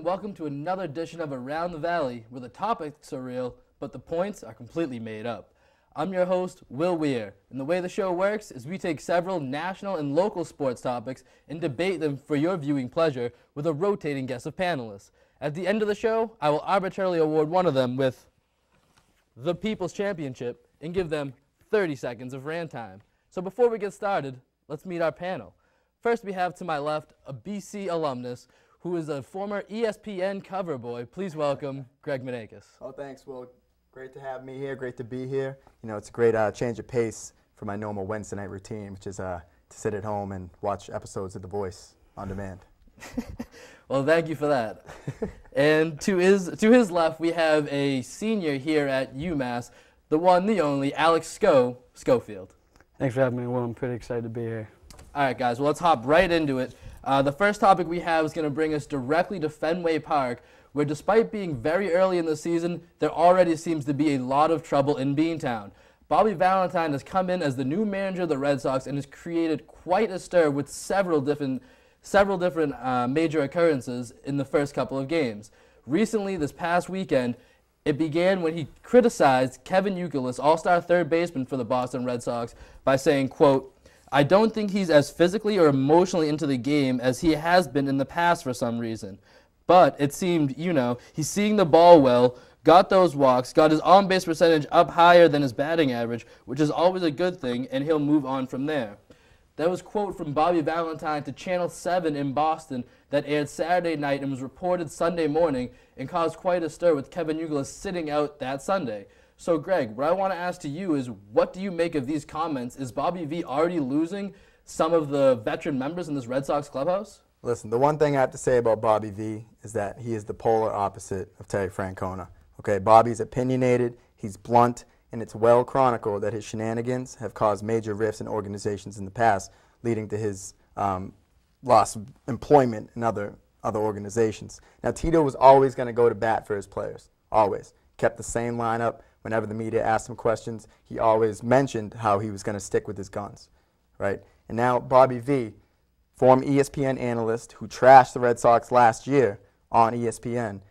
welcome to another edition of Around the Valley, where the topics are real, but the points are completely made up. I'm your host, Wier, and the way the show works is we take several national and local sports topics and debate them for your viewing pleasure with a rotating guest of panelists. At the end of the show, I will arbitrarily award one of them with the People's Championship and give them 30 seconds of rant time. So before we get started, let's meet our panel. First, we have to my left a BC alumnus who is a former ESPN cover boy. Please welcome Greg Manakis. Oh, thanks, Will. Great to have me here. Great to be here. You know, it's a great change of pace for my normal Wednesday night routine, which is to sit at home and watch episodes of The Voice on demand. Well, thank you for that. And to his left, we have a senior here at UMass, the one, the only, Alex Schofield. Thanks for having me, Will. I'm pretty excited to be here. All right, guys, well, let's hop right into it. The first topic we have is going to bring us directly to Fenway Park, where despite being very early in the season, there already seems to be a lot of trouble in Beantown. Bobby Valentine has come in as the new manager of the Red Sox and has created quite a stir with several different major occurrences in the first couple of games. Recently, this past weekend, it began when he criticized Kevin Youkilis, all-star third baseman for the Boston Red Sox, by saying, quote, "I don't think he's as physically or emotionally into the game as he has been in the past for some reason. But it seemed, he's seeing the ball well, got those walks, got his on-base percentage up higher than his batting average, which is always a good thing, and he'll move on from there." That was a quote from Bobby Valentine to Channel 7 in Boston that aired Saturday night and was reported Sunday morning and caused quite a stir with Kevin Youkilis sitting out that Sunday. So, Greg, what I want to ask to you is, what do you make of these comments? Is Bobby V already losing some of the veteran members in this Red Sox clubhouse? Listen, the one thing I have to say about Bobby V is that he is the polar opposite of Terry Francona. Okay, Bobby's opinionated, he's blunt, and it's well chronicled that his shenanigans have caused major rifts in organizations in the past, leading to his loss of employment in other organizations. Now, Tito was always going to go to bat for his players, always. Kept the same lineup. Whenever the media asked him questions, he always mentioned how he was going to stick with his guns, right? And now Bobby V, former ESPN analyst who trashed the Red Sox last year on ESPN,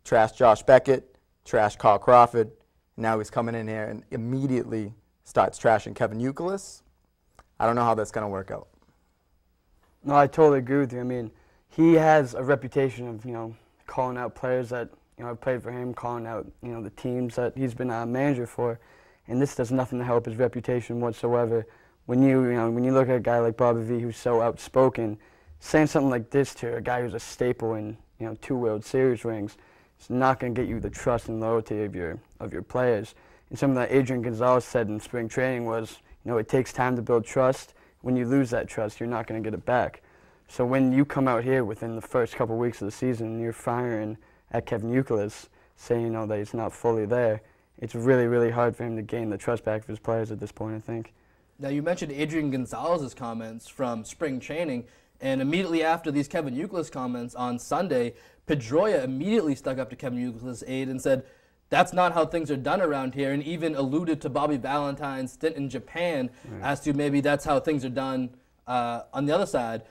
trashed Josh Beckett, trashed Carl Crawford, and now he's coming in here and immediately starts trashing Kevin Youkilis. I don't know how that's going to work out. No, I totally agree with you. I mean, he has a reputation of, calling out players that, have played for him, calling out, the teams that he's been a manager for, and this does nothing to help his reputation whatsoever. When you look at a guy like Bobby V, who's so outspoken, saying something like this to a guy who's a staple in, 2 World Series rings, it's not going to get you the trust and loyalty of your players. And something that Adrian Gonzalez said in spring training was, it takes time to build trust. When you lose that trust, you're not going to get it back. So when you come out here within the first couple of weeks of the season and you're firing at Kevin Youkilis, saying that he's not fully there, it's really, really hard for him to gain the trust back of his players at this point, I think. Now, you mentioned Adrian Gonzalez's comments from spring training, and immediately after these Kevin Youkilis comments on Sunday, Pedroia immediately stuck up to Kevin Youkilis' aid and said, "That's not how things are done around here," and even alluded to Bobby Valentine's stint in Japan as to maybe that's how things are done on the other side.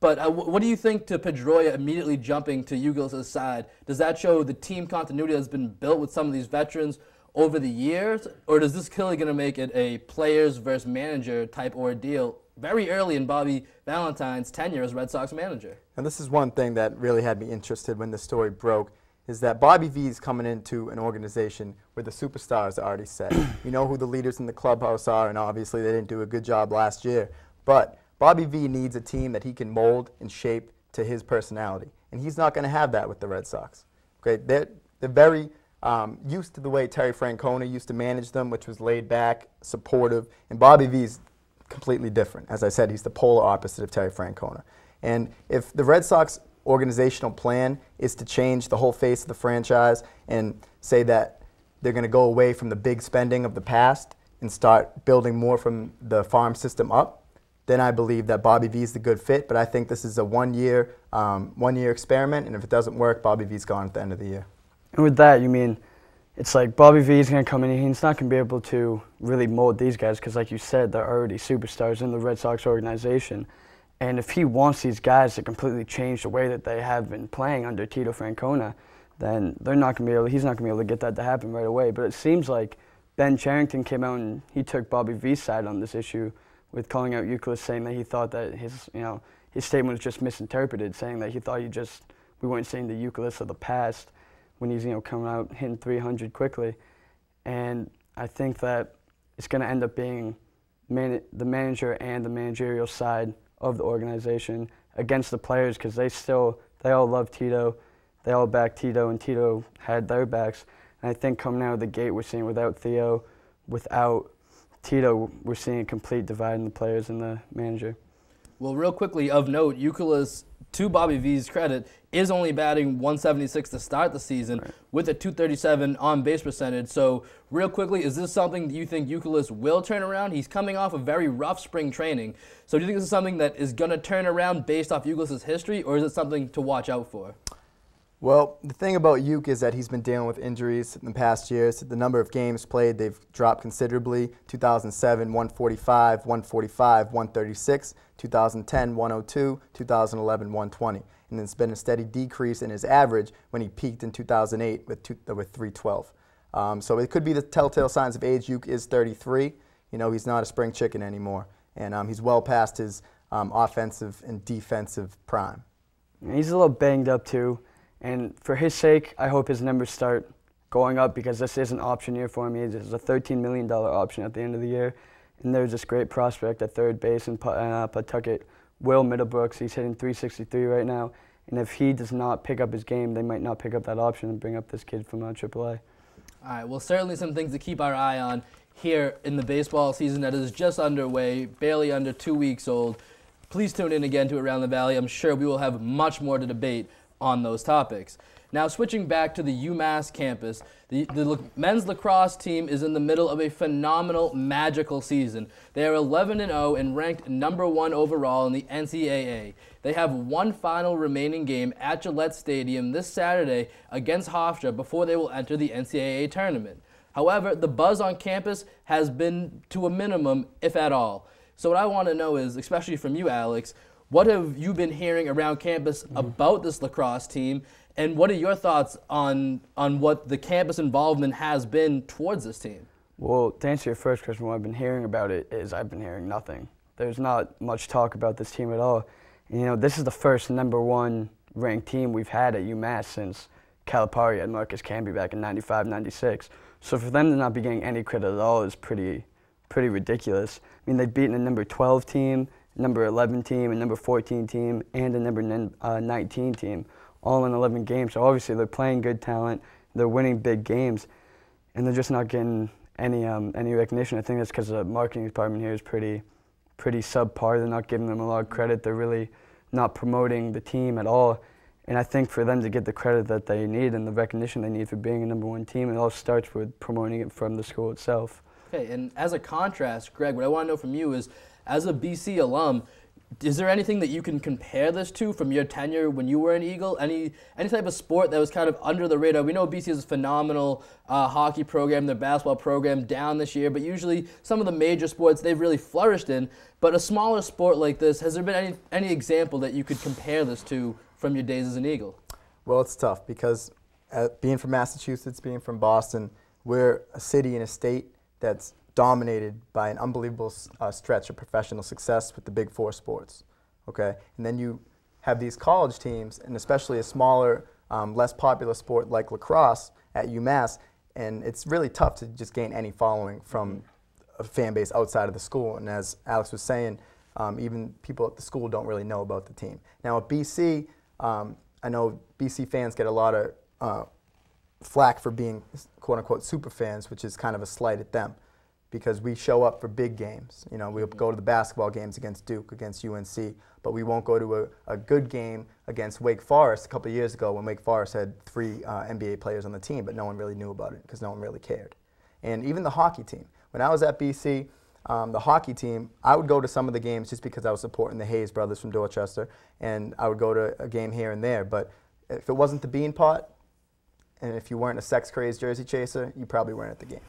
But what do you think to Pedroia immediately jumping to Youkilis' side? Does that show the team continuity that's been built with some of these veterans over the years, or is this clearly going to make it a players versus manager type ordeal very early in Bobby Valentine's tenure as Red Sox manager? And this is one thing that really had me interested when the story broke, is that Bobby V is coming into an organization where the superstars are already set. You know who the leaders in the clubhouse are, and obviously they didn't do a good job last year. But Bobby V needs a team that he can mold and shape to his personality, and he's not going to have that with the Red Sox. Okay, they're very used to the way Terry Francona used to manage them, which was laid back, supportive, and Bobby V's completely different. As I said, he's the polar opposite of Terry Francona. And if the Red Sox organizational plan is to change the whole face of the franchise and say that they're going to go away from the big spending of the past and start building more from the farm system up, then I believe that Bobby V is the good fit. But I think this is a one-year experiment, and if it doesn't work, Bobby V's gone at the end of the year. And with that, you mean it's like Bobby V is going to come in and he's not going to be able to really mold these guys because, like you said, they're already superstars in the Red Sox organization. And if he wants these guys to completely change the way that they have been playing under Tito Francona, then he's not going to be able to get that to happen right away. But it seems like Ben Charrington came out and he took Bobby V's side on this issue with calling out Youkilis, saying that he thought that his statement was just misinterpreted, saying that he thought we weren't seeing the Youkilis of the past when he's coming out hitting 300 quickly. And I think that it's going to end up being the manager and the managerial side of the organization against the players, because they all love Tito, they all back Tito, and Tito had their backs. And I think coming out of the gate, we're seeing without Theo, without Tito, we're seeing a complete divide in the players and the manager. Well, real quickly, of note, Youkilis, to Bobby V's credit, is only batting 176 to start the season with a 237 on-base percentage. So, real quickly, is this something that you think Youkilis will turn around? He's coming off a very rough spring training. So, do you think this is something that is going to turn around based off Youkilis' history, or is it something to watch out for? Well, the thing about Uke is that he's been dealing with injuries in the past years. The number of games played, they've dropped considerably. 2007, 145, 145, 136. 2010, 102. 2011, 120. And it's been a steady decrease in his average when he peaked in 2008 with 312. So it could be the telltale signs of age. Uke is 33. He's not a spring chicken anymore. And he's well past his offensive and defensive prime. He's a little banged up, too. And for his sake, I hope his numbers start going up, because this is an option year for him. He has a $13 million option at the end of the year. And there's this great prospect at third base in Pawtucket, Will Middlebrooks. He's hitting 363 right now. And if he does not pick up his game, they might not pick up that option and bring up this kid from AAA. All right, well, certainly some things to keep our eye on here in the baseball season that is just underway, barely under 2 weeks old. Please tune in again to Around the Valley. I'm sure we will have much more to debate on those topics. Now, switching back to the UMass campus, the men's lacrosse team is in the middle of a phenomenal, magical season. They are 11-0 and ranked #1 overall in the NCAA. They have one final remaining game at Gillette Stadium this Saturday against Hofstra before they will enter the NCAA tournament. However, the buzz on campus has been to a minimum, if at all. So what I want to know is, especially from you, Alex, what have you been hearing around campus about this lacrosse team, and what are your thoughts on what the campus involvement has been towards this team? Well, to answer your first question, what I've been hearing about it is I've been hearing nothing. There's not much talk about this team at all. And, this is the first #1 ranked team we've had at UMass since Calipari had Marcus Camby back in '95, '96. So for them to not be getting any credit at all is pretty ridiculous. I mean, they've beaten a #12 team, #11 team, a #14 team, and a #19 team, all in 11 games. So obviously they're playing good talent, they're winning big games, and they're just not getting any recognition. I think that's because the marketing department here is pretty subpar. They're not giving them a lot of credit. They're really not promoting the team at all. And I think for them to get the credit that they need and the recognition they need for being a #1 team, it all starts with promoting it from the school itself. Okay, and as a contrast, Greg, what I want to know from you is, as a BC alum, is there anything that you can compare this to from your tenure when you were an Eagle? Any type of sport that was kind of under the radar? We know BC is a phenomenal hockey program, their basketball program down this year, but usually some of the major sports they've really flourished in. But a smaller sport like this, has there been any example that you could compare this to from your days as an Eagle? Well, it's tough because being from Massachusetts, being from Boston, we're a city and a state that's dominated by an unbelievable stretch of professional success with the big four sports, okay? And then you have these college teams, and especially a smaller, less popular sport like lacrosse at UMass, and it's really tough to just gain any following from a fan base outside of the school. And as Alex was saying, even people at the school don't really know about the team. Now at BC, I know BC fans get a lot of flack for being quote-unquote super fans, which is kind of a slight at them, because we show up for big games. We'll go to the basketball games against Duke, against UNC, but we won't go to a good game against Wake Forest a couple of years ago when Wake Forest had 3 NBA players on the team, but no one really knew about it because no one really cared. And even the hockey team. When I was at BC, the hockey team, I would go to some of the games just because I was supporting the Hayes brothers from Dorchester, and I would go to a game here and there. But if it wasn't the Bean Pot, and if you weren't a sex-crazed jersey chaser, you probably weren't at the game.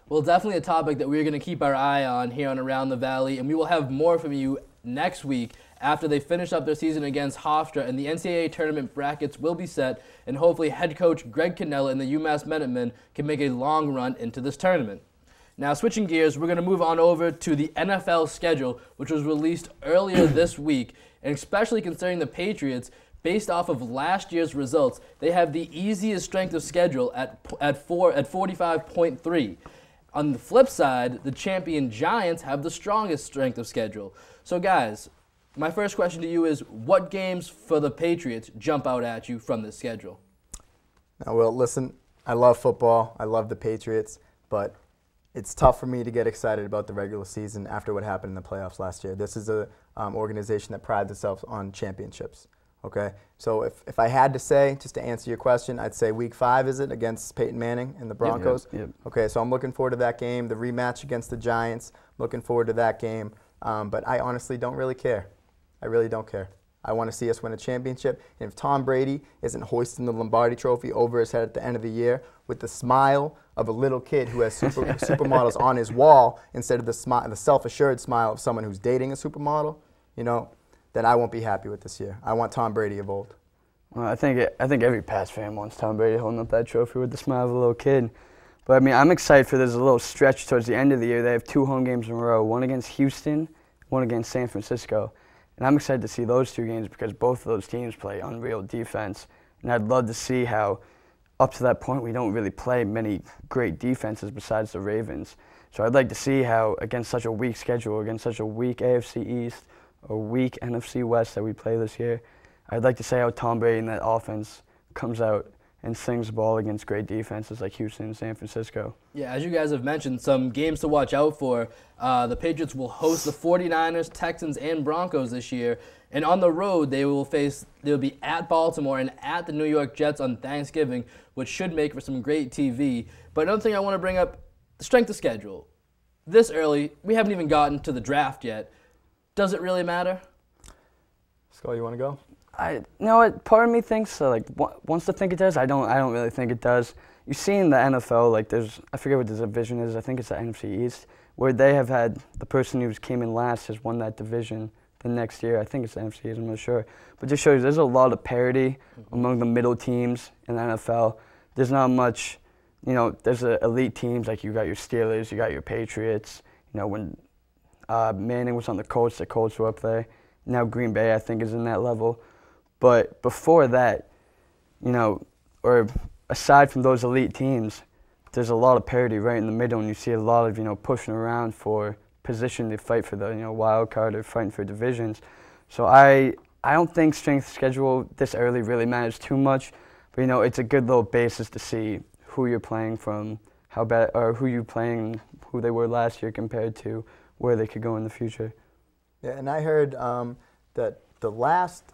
Well, definitely a topic that we're going to keep our eye on here on Around the Valley, and we will have more from you next week after they finish up their season against Hofstra, and the NCAA tournament brackets will be set, and hopefully head coach Greg Cannella and the UMass Minutemen can make a long run into this tournament. Now, switching gears, we're going to move on over to the NFL schedule, which was released earlier this week, and especially considering the Patriots, based off of last year's results, they have the easiest strength of schedule at 45.3. On the flip side, the champion Giants have the strongest strength of schedule. So, guys, my first question to you is, what games for the Patriots jump out at you from this schedule? Now, well, listen, I love football. I love the Patriots, but it's tough for me to get excited about the regular season after what happened in the playoffs last year. This is an organization that prides itself on championships. Okay, so if I had to say, just to answer your question, I'd say Week 5, is it, against Peyton Manning and the Broncos? Yep. Okay, so I'm looking forward to that game, the rematch against the Giants, looking forward to that game, but I honestly don't really care. I really don't care. I want to see us win a championship, and if Tom Brady isn't hoisting the Lombardi Trophy over his head at the end of the year with the smile of a little kid who has supermodels on his wall instead of the self-assured smile of someone who's dating a supermodel, you know, then I won't be happy with this year. I want Tom Brady of old. Well, I think every Pats fan wants Tom Brady holding up that trophy with the smile of a little kid. But I mean, I'm excited for this little stretch towards the end of the year. They have 2 home games in a row, one against Houston, one against San Francisco. And I'm excited to see those 2 games because both of those teams play unreal defense. And I'd love to see how, up to that point, we don't really play many great defenses besides the Ravens. So I'd like to see how, against such a weak schedule, against such a weak AFC East, a weak NFC West that we play this year, I'd like to say how Tom Brady and that offense comes out and slings the ball against great defenses like Houston and San Francisco. Yeah, as you guys have mentioned, some games to watch out for. The Patriots will host the 49ers, Texans, and Broncos this year. And on the road, they'll be at Baltimore and at the New York Jets on Thanksgiving, which should make for some great TV. But another thing I want to bring up, the strength of schedule. This early, we haven't even gotten to the draft yet. Does it really matter? Skull, you want to go? You know what? Part of me thinks wants to think it does. I don't really think it does. You see in the NFL, like I forget what the division is. I think it's the NFC East, where they have had the person who came in last has won that division the next year. I think it's the NFC East. I'm not sure, but just shows there's a lot of parity among the middle teams in the NFL. There's not much, you know. There's elite teams like you got your Steelers, you got your Patriots. You know, when Manning was on the Colts were up there. Now Green Bay, I think, is in that level. But before that, you know, or aside from those elite teams, there's a lot of parity right in the middle, and you see a lot of, you know, pushing around for position to fight for the, you know, wild card or fighting for divisions. So I don't think strength schedule this early really matters too much, but, you know, it's a good little basis to see who you're playing from, how bad, or who you're playing, who they were last year compared to where they could go in the future. Yeah, and I heard that the last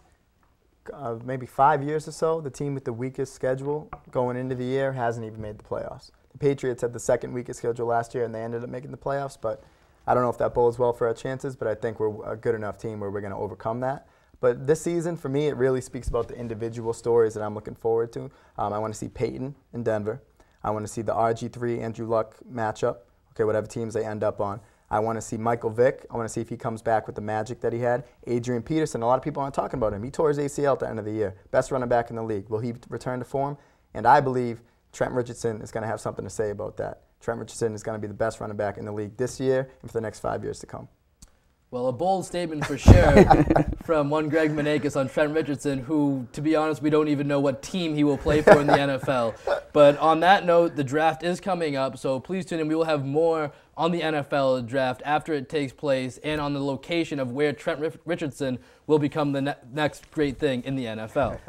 maybe 5 years or so, the team with the weakest schedule going into the year hasn't even made the playoffs. The Patriots had the second weakest schedule last year, and they ended up making the playoffs, but I don't know if that bodes well for our chances, but I think we're a good enough team where we're going to overcome that. But this season, for me, it really speaks about the individual stories that I'm looking forward to. I want to see Peyton in Denver. I want to see the RG3 Andrew Luck matchup, okay, whatever teams they end up on. I want to see Michael Vick. I want to see if he comes back with the magic that he had. Adrian Peterson, a lot of people aren't talking about him. He tore his ACL at the end of the year. Best running back in the league. Will he return to form? And I believe Trent Richardson is going to have something to say about that. Trent Richardson is going to be the best running back in the league this year and for the next 5 years to come. Well, a bold statement for sure from one Greg Manakis on Trent Richardson, who, to be honest, we don't even know what team he will play for in the NFL. But on that note, the draft is coming up, so please tune in. We will have more on the NFL draft after it takes place and on the location of where Trent Richardson will become the next great thing in the NFL.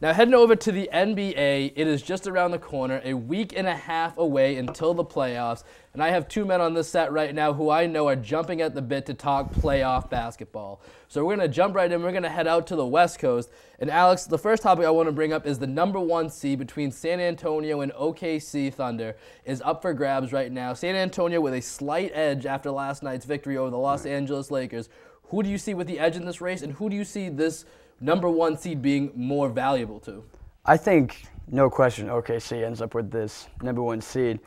Now, heading over to the NBA, it is just around the corner, a week and a half away until the playoffs, and I have 2 men on this set right now who I know are jumping at the bit to talk playoff basketball. So we're going to jump right in. We're going to head out to the West Coast. And Alex, the first topic I want to bring up is the #1 seed between San Antonio and OKC Thunder is up for grabs right now. San Antonio with a slight edge after last night's victory over the Los Angeles Lakers. Who do you see with the edge in this race, and who do you see this #1 seed being more valuable to? I think, no question, OKC ends up with this #1 seed.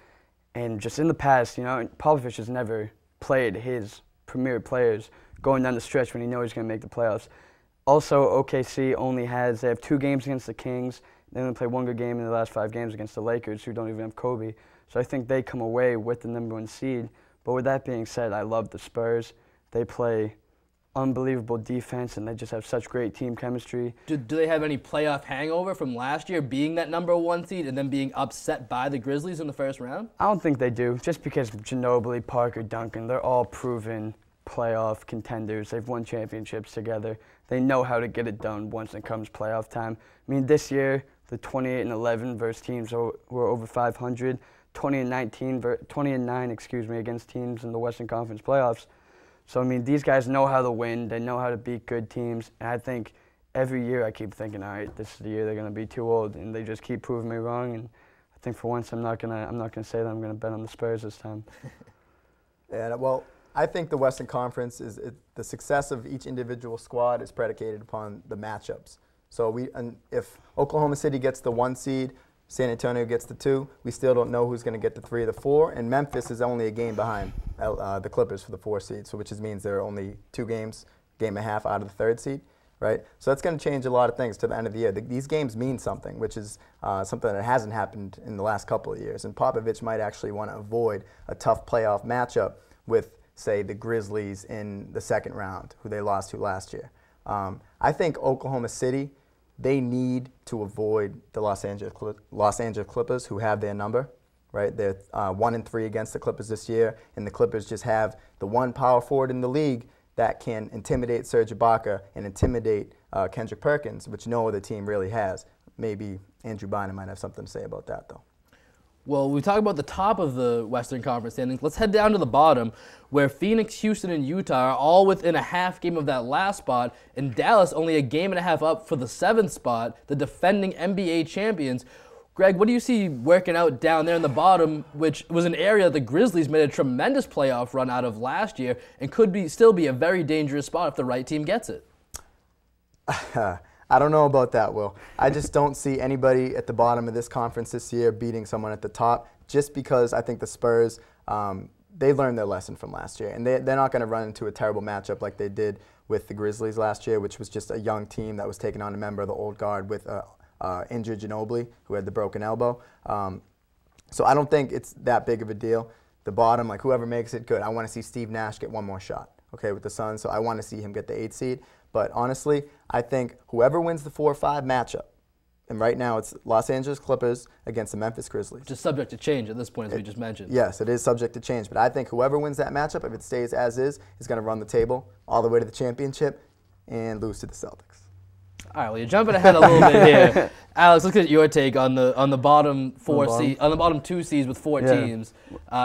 And just in the past, you know, Popovich has never played his premier players going down the stretch when you know he's going to make the playoffs. Also, OKC they have 2 games against the Kings. They only play 1 good game in the last 5 games against the Lakers, who don't even have Kobe. So I think they come away with the #1 seed. But with that being said, I love the Spurs. They play unbelievable defense, and they just have such great team chemistry. Do they have any playoff hangover from last year being that #1 seed and then being upset by the Grizzlies in the first round? I don't think they do, just because Ginobili, Parker, Duncan, they're all proven playoff contenders. They've won championships together. They know how to get it done once it comes playoff time. I mean, this year, the 28-11 versus teams were over 500, 20-9, against teams in the Western Conference playoffs. So, I mean, these guys know how to win. They know how to beat good teams. And I think every year I keep thinking, all right, this is the year they're going to be too old, and they just keep proving me wrong. And I think for once I'm not gonna say that I'm going to bet on the Spurs this time. Yeah, well, I think the Western Conference the success of each individual squad is predicated upon the matchups. So if Oklahoma City gets the 1 seed, San Antonio gets the 2, we still don't know who's going to get the 3 or the 4, and Memphis is only a game behind the Clippers for the 4 seed, so which means there are only 2 games, game and a half out of the 3rd seed, right? So that's going to change a lot of things to the end of the year. These games mean something, which is something that hasn't happened in the last couple of years, and Popovich might actually want to avoid a tough playoff matchup with, say, the Grizzlies in the 2nd round, who they lost to last year. I think Oklahoma City, they need to avoid the Los Angeles Clippers, who have their number, right? They're 1-3 against the Clippers this year, and the Clippers just have the one power forward in the league that can intimidate Serge Ibaka and intimidate Kendrick Perkins, which no other team really has. Maybe Andrew Bynum might have something to say about that, though. Well, we talk about the top of the Western Conference standings. Let's head down to the bottom, where Phoenix, Houston, and Utah are all within a half game of that last spot, and Dallas only a game and a half up for the 7th spot, the defending NBA champions. Greg, what do you see working out down there in the bottom, which was an area that the Grizzlies made a tremendous playoff run out of last year and could still be a very dangerous spot if the right team gets it? I don't know about that, Will. I just don't see anybody at the bottom of this conference this year beating someone at the top, just because I think the Spurs, they learned their lesson from last year, and they're not going to run into a terrible matchup like they did with the Grizzlies last year, which was just a young team that was taking on a member of the old guard with injured Ginobili, who had the broken elbow. So I don't think it's that big of a deal. The bottom, like whoever makes it, good. I want to see Steve Nash get one more shot, okay, with the Suns, so I want to see him get the 8th seed. But honestly, I think whoever wins the 4 or 5 matchup, and right now it's Los Angeles Clippers against the Memphis Grizzlies. Just subject to change at this point, as we just mentioned. Yes, it is subject to change. But I think whoever wins that matchup, if it stays as is going to run the table all the way to the championship and lose to the Celtics. All right, well, you're jumping ahead a little bit here. Alex, let's get your take on the bottom 4 seed, on the bottom 2 seeds with 4 teams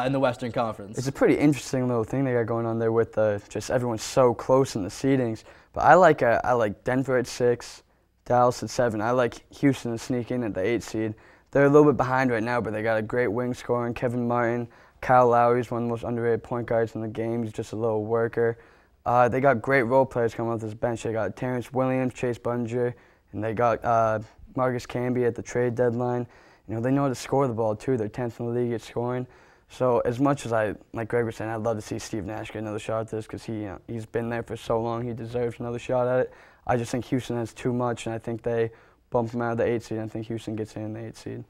in the Western Conference. It's a pretty interesting little thing they got going on there with just everyone's so close in the seedings. But I like Denver at 6, Dallas at 7. I like Houston to sneak in at the 8th seed. They're a little bit behind right now, but they got a great wing scorer in Kevin Martin. Kyle Lowry's one of the most underrated point guards in the game. He's just a little worker. They got great role players coming off this bench. They got Terrence Williams, Chase Buninger, and they got Marcus Camby at the trade deadline. You know, they know how to score the ball too. They're 10th in the league at scoring. So as much as like Greg was saying, I'd love to see Steve Nash get another shot at this because he's been there for so long. He deserves another shot at it. I just think Houston has too much, and I think they bump him out of the 8th seed. I think Houston gets in the 8th seed.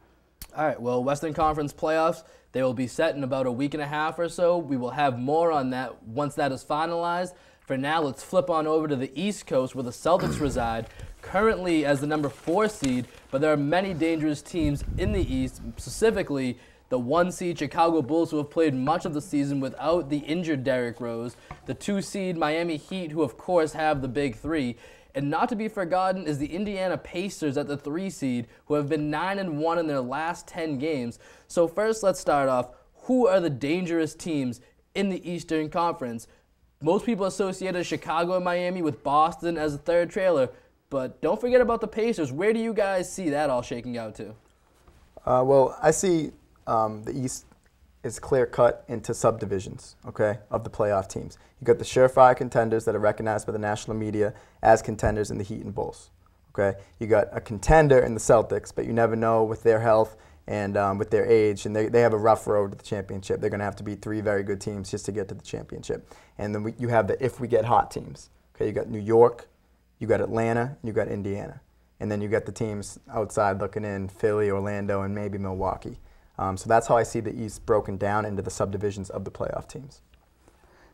All right, well, Western Conference playoffs, they will be set in about a week and a half or so. We will have more on that once that is finalized. For now, let's flip on over to the East Coast where the Celtics reside, currently as the number 4 seed, but there are many dangerous teams in the East, specifically the 1 seed Chicago Bulls, who have played much of the season without the injured Derrick Rose, the 2 seed Miami Heat, who of course have the big 3, and not to be forgotten is the Indiana Pacers at the 3 seed, who have been 9-1 in their last 10 games. So first, let's start off. Who are the dangerous teams in the Eastern Conference? Most people associate Chicago and Miami with Boston as a third trailer, but don't forget about the Pacers. Where do you guys see that all shaking out to? Well, I see the East is clear-cut into subdivisions, okay, of the playoff teams. You got the surefire contenders that are recognized by the national media as contenders in the Heat and Bulls, okay? You got a contender in the Celtics, but you never know with their health And with their age, and they have a rough road to the championship. They're going to have to beat 3 very good teams just to get to the championship. And then you have the if we get hot teams. Okay, you got New York, you got Atlanta, and you got Indiana. And then you got the teams outside looking in, Philly, Orlando, and maybe Milwaukee. So that's how I see the East broken down into the subdivisions of the playoff teams.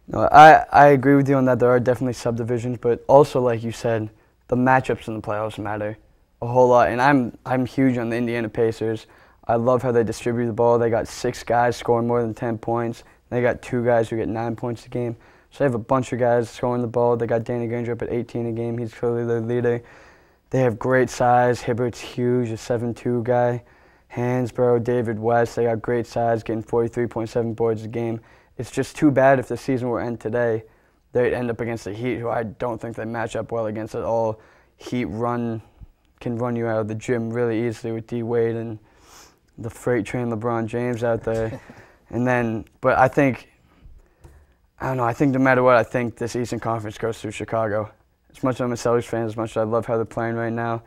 No, I agree with you on that. There are definitely subdivisions, but also, like you said, the matchups in the playoffs matter a whole lot. And I'm huge on the Indiana Pacers. I love how they distribute the ball. They got 6 guys scoring more than 10 points. They got 2 guys who get 9 points a game. So they have a bunch of guys scoring the ball. They got Danny Granger up at 18 a game. He's clearly their leader. They have great size. Hibbert's huge, a 7'2" guy. Hansbrough, David West, they got great size, getting 43.7 boards a game. It's just too bad if the season were to end today, they'd end up against the Heat, who I don't think they match up well against at all. Heat can run you out of the gym really easily with D. Wade and the freight train LeBron James out there. But I don't know, I think no matter what, I think this Eastern Conference goes through Chicago. As much as I'm a Celtics fan, as much as I love how they're playing right now,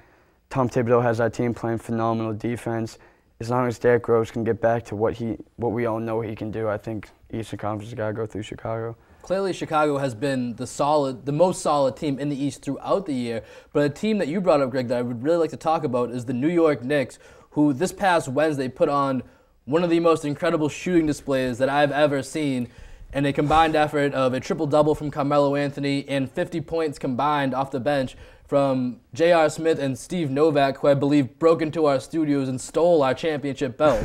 Tom Thibodeau has that team playing phenomenal defense. As long as Derrick Rose can get back to what we all know he can do, I think Eastern Conference has got to go through Chicago. Clearly, Chicago has been the most solid team in the East throughout the year. But a team that you brought up, Greg, that I would really like to talk about is the New York Knicks, who this past Wednesday put on one of the most incredible shooting displays that I've ever seen, and a combined effort of a triple-double from Carmelo Anthony and 50 points combined off the bench from J.R. Smith and Steve Novak, who I believe broke into our studios and stole our championship belt.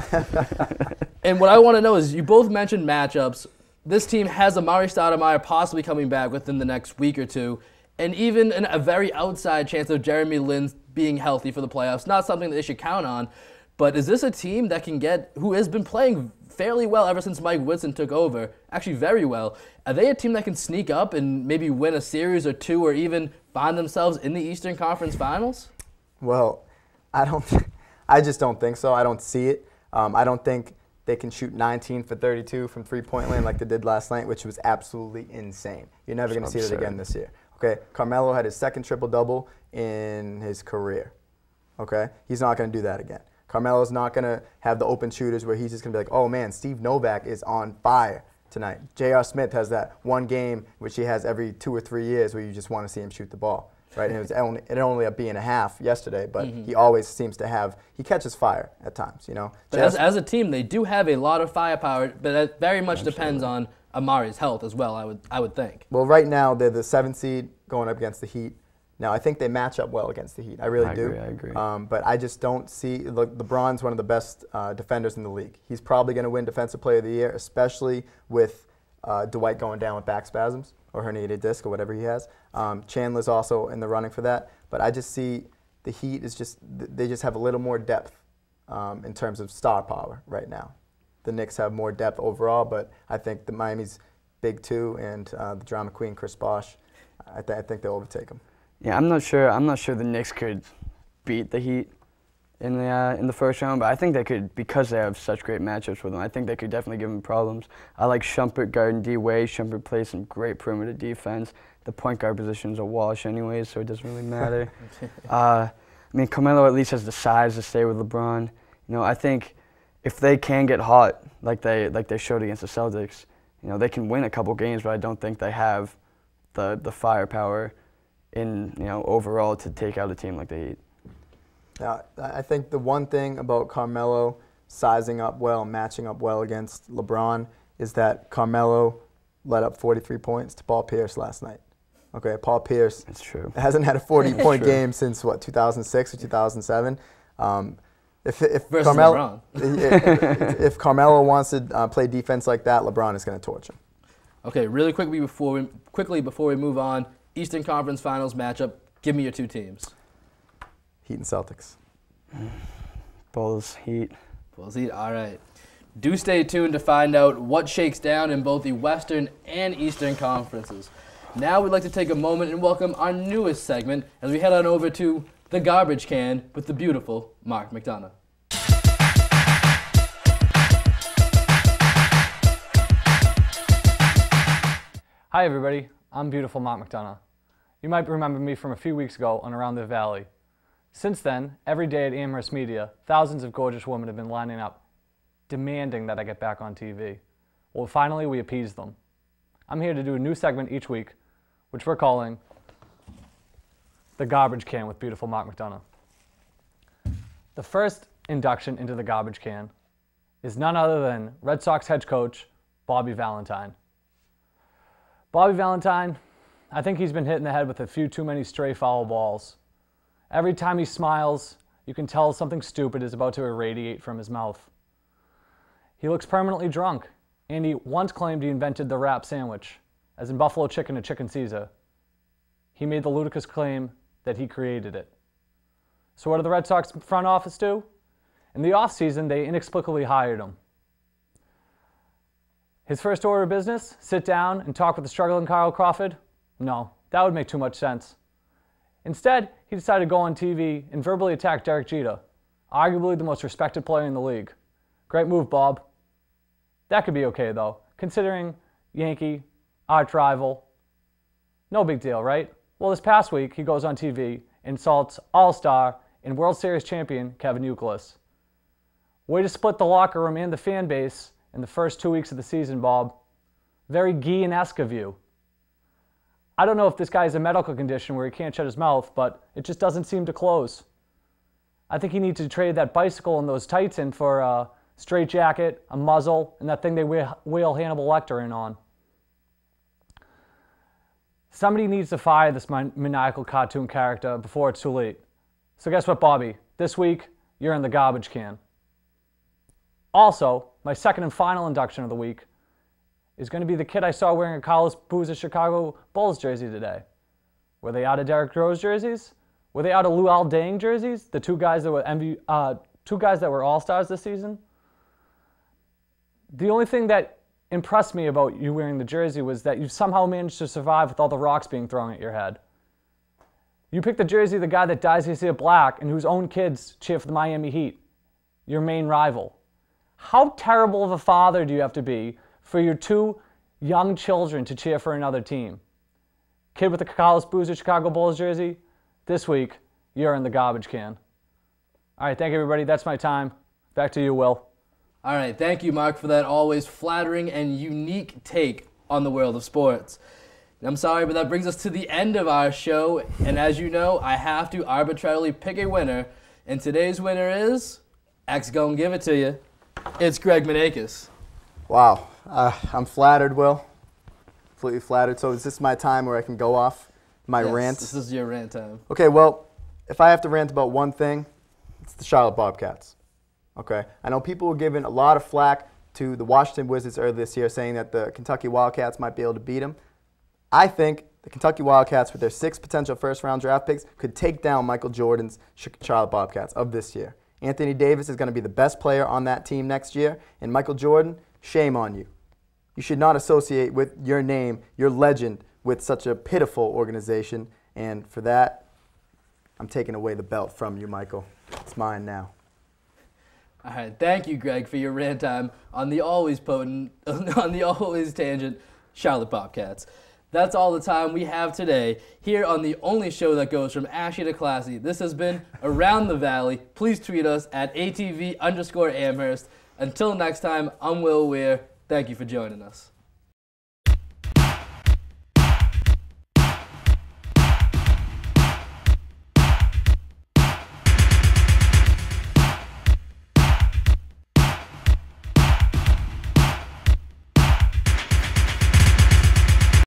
And what I want to know is, you both mentioned matchups. This team has Amari Stoudemire possibly coming back within the next week or two, and even a very outside chance of Jeremy Lin being healthy for the playoffs. Not something that they should count on, but is this a team that who has been playing fairly well ever since Mike Woodson took over, actually very well? Are they a team that can sneak up and maybe win a series or 2, or even find themselves in the Eastern Conference Finals? Well, I just don't think so. I don't see it. I don't think they can shoot 19 for 32 from three-point land like they did last night, which was absolutely insane. You're never going to see it again this year. Okay, Carmelo had his second triple-double in his career. Okay, he's not going to do that again. Carmelo's not going to have the open shooters where he's just going to be like, oh man, Steve Novak is on fire tonight. J.R. Smith has that one game which he has every 2 or 3 years where you just want to see him shoot the ball. Right? And it only up being a half yesterday, but he always seems to he catches fire at times, you know. But as a team, they do have a lot of firepower, but that very much depends on Amari's health as well, I would think. Well, right now they're the 7th seed going up against the Heat. Now, I think they match up well against the Heat. I really do. I agree. But I just don't see LeBron's one of the best defenders in the league. He's probably going to win Defensive Player of the Year, especially with Dwight going down with back spasms or herniated disc or whatever he has. Chandler's also in the running for that. But I just see the Heat they just have a little more depth in terms of star power right now. The Knicks have more depth overall, but I think the Miami's big too, and the drama queen Chris Bosh, I think they'll overtake them. Yeah, I'm not sure the Knicks could beat the Heat in the first round, but I think they could, because they have such great matchups with them. I think they could definitely give them problems. I like Shumpert guarding D. Wade. Shumpert plays some great perimeter defense. The point guard position's a wash anyways, so it doesn't really matter. I mean, Carmelo at least has the size to stay with LeBron. You know, I think if they can get hot, like they showed against the Celtics, you know, they can win a couple games, but I don't think they have the firepower overall to take out a team like the Heat. Now, I think the one thing about Carmelo sizing up well, matching up well against LeBron, is that Carmelo let up 43 points to Paul Pierce last night. Okay, Paul Pierce hasn't had a 40-point game since, 2006 or 2007. If Carmelo wants to play defense like that, LeBron is going to torch him. Okay, really quickly before we move on, Eastern Conference Finals matchup, give me your 2 teams. Heat and Celtics. Bulls, Heat. Bulls, Heat, all right. Do stay tuned to find out what shakes down in both the Western and Eastern Conferences. Now we'd like to take a moment and welcome our newest segment as we head on over to The Garbage Can with the beautiful Mark McDonough. Hi everybody, I'm beautiful Mark McDonough. You might remember me from a few weeks ago on Around the Valley. Since then, every day at Amherst Media, thousands of gorgeous women have been lining up, demanding that I get back on TV. Well, finally, we appeased them. I'm here to do a new segment each week, which we're calling The Garbage Can with beautiful Mark McDonough. The first induction into the garbage can is none other than Red Sox head coach Bobby Valentine. Bobby Valentine, I think he's been hit in the head with a few too many stray foul balls. Every time he smiles, you can tell something stupid is about to irradiate from his mouth. He looks permanently drunk, and he once claimed he invented the wrap sandwich, as in Buffalo Chicken and Chicken Caesar. He made the ludicrous claim that he created it. So what did the Red Sox front office do? In the offseason, they inexplicably hired him. His first order of business, sit down and talk with the struggling Kyle Crawford? No, that would make too much sense. Instead, he decided to go on TV and verbally attack Derek Jeter, arguably the most respected player in the league. Great move, Bob. That could be okay, though, considering Yankee, arch rival. No big deal, right? Well, this past week, he goes on TV and insults All-Star and World Series champion Kevin Youkilis. Way to split the locker room and the fan base in the first 2 weeks of the season, Bob. Very Guillen-esque of you. I don't know if this guy has a medical condition where he can't shut his mouth, but it just doesn't seem to close. I think he needs to trade that bicycle and those tights in for a straight jacket, a muzzle, and that thing they wheel Hannibal Lecter in on. Somebody needs to fire this maniacal cartoon character before it's too late. So guess what, Bobby? This week, you're in the garbage can. Also, my second and final induction of the week is going to be the kid I saw wearing a Carlos Boozer Chicago Bulls jersey today. Were they out of Derrick Rose jerseys? Were they out of Luol Deng jerseys? The two guys that were All-Stars this season? The only thing that impressed me about you wearing the jersey was that you somehow managed to survive with all the rocks being thrown at your head. You picked the jersey of the guy that dyes his hair black and whose own kids cheer for the Miami Heat, your main rival. How terrible of a father do you have to be for your two young children to cheer for another team? Kid with the Carlos Boozer Chicago Bulls jersey, this week, you're in the garbage can. All right, thank you, everybody. That's my time. Back to you, Will. All right, thank you, Mark, for that always flattering and unique take on the world of sports. I'm sorry, but that brings us to the end of our show, and as you know, I have to arbitrarily pick a winner, and today's winner is, X gon' give it to you, it's Greg Manakis. Wow, I'm flattered, Will. Completely flattered. So is this my time where I can go off my rant? This is your rant time. Okay, well, if I have to rant about one thing, it's the Charlotte Bobcats. Okay, I know people were giving a lot of flack to the Washington Wizards earlier this year, saying that the Kentucky Wildcats might be able to beat them. I think the Kentucky Wildcats, with their 6 potential first-round draft picks, could take down Michael Jordan's Charlotte Bobcats of this year. Anthony Davis is going to be the best player on that team next year, and Michael Jordan, shame on you. You should not associate with your name, your legend, with such a pitiful organization, and for that, I'm taking away the belt from you, Michael. It's mine now. All right, thank you, Greg, for your rant time on the always potent, on the always tangent Charlotte Bobcats. That's all the time we have today here on the only show that goes from ashy to classy. This has been Around the Valley. Please tweet us at ATV_Amherst. Until next time, I'm Will Wier. Thank you for joining us.